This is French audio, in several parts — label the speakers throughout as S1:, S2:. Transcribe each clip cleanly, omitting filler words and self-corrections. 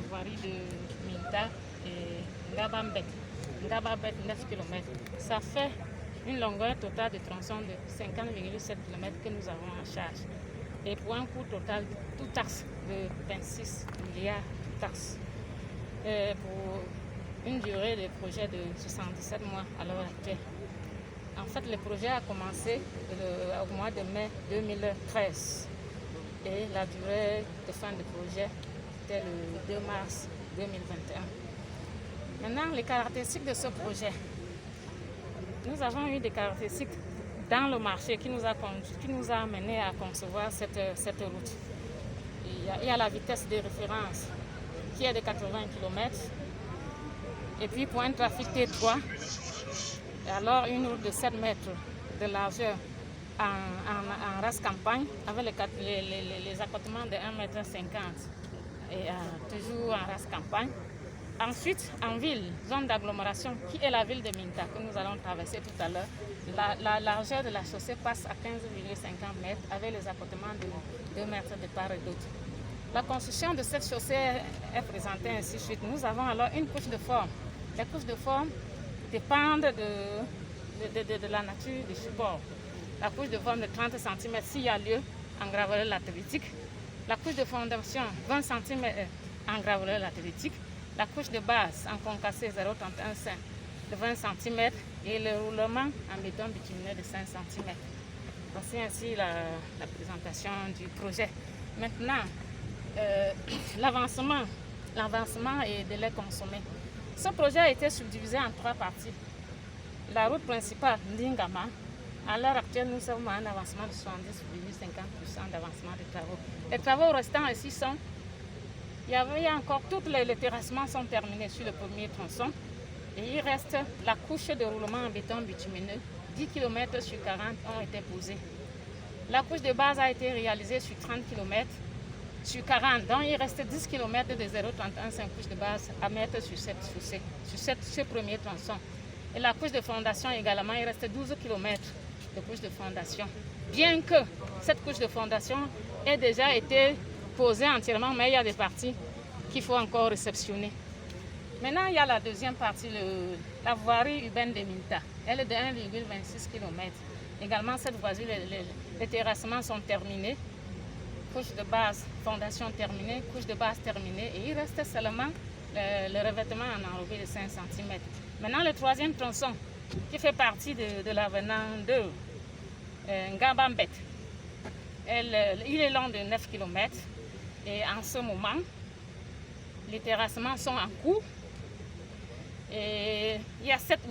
S1: voirie de Minta et Ngabambet. Ngabambet, 9 km. Ça fait une longueur totale de tronçon de 50,7 km que nous avons en charge. Et pour un coût total, tout taxe de 26 milliards de taxes. Pour une durée de projet de 77 mois à l'heure actuelle. En fait, le projet a commencé au mois de mai 2013 et la durée de fin du projet était le 2 mars 2021. Maintenant, les caractéristiques de ce projet. Nous avons eu des caractéristiques dans le marché qui nous a amené à concevoir cette route. Il y a la vitesse de référence qui est de 80 km. Et puis pour un trafic T3, alors une route de 7 mètres de largeur en race campagne avec les accotements de 1,50 m et toujours en race campagne. Ensuite, en ville, zone d'agglomération qui est la ville de Minta que nous allons traverser tout à l'heure, la largeur de la chaussée passe à 15,50 m avec les accotements de 2 mètres de part et d'autre. La construction de cette chaussée est présentée ainsi de suite. Nous avons alors une couche de forme. Les couches de forme dépendent de la nature du support. La couche de forme de 30 cm s'il y a lieu en gravelure latéritique. La couche de fondation 20 cm en gravelure latéritique. La couche de base en concassé 0,31 cm de 20 cm et le roulement en béton bitumineux de 5 cm. Voici ainsi la présentation du projet. Maintenant, l'avancement et délai consommé. Ce projet a été subdivisé en 3 parties. La route principale, Ndingama, à l'heure actuelle, nous sommes à un avancement de 70,50% d'avancement des travaux. Les travaux restants ici sont, il y a encore, tous les terrassements sont terminés sur le premier tronçon. Et il reste la couche de roulement en béton bitumineux. 10 km sur 40 ont été posés. La couche de base a été réalisée sur 30 km. Sur 40, donc il reste 10 km de 0,31 couche de base à mettre sur cette chaussée, sur ce premier tronçon. Et la couche de fondation également, il reste 12 km de couche de fondation. Bien que cette couche de fondation ait déjà été posée entièrement, mais il y a des parties qu'il faut encore réceptionner. Maintenant, il y a la deuxième partie, la voirie urbaine de Minta. Elle est de 1,26 km. Également, cette voirie, les terrassements sont terminés. Couche de base, fondation terminée, couche de base terminée et il reste seulement le revêtement en enrobé de 5 cm. Maintenant, le troisième tronçon qui fait partie de l'avenant de Ngabambet, il est long de 9 km et en ce moment, les terrassements sont en cours et il y a 7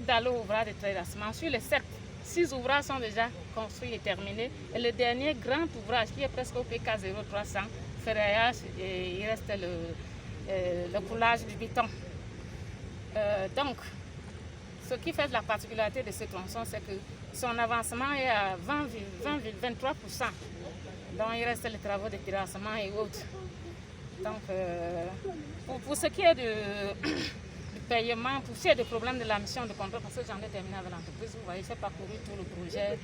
S1: dallots ouvrages de terrassement. Sur les 7, 6 ouvrages sont déjà construits et terminés. Et le dernier grand ouvrage qui est presque au PK 0300, ferraillage, et il reste le coulage du béton. Donc, ce qui fait la particularité de ce tronçon, c'est que son avancement est à 20,23%. Donc, il reste les travaux de terrassement et autres. Donc, pour ce qui est du paiement, pour ce qui est des problèmes de la mission de contrôle, parce que j'en ai terminé avec l'entreprise, vous voyez, j'ai parcouru tout le projet.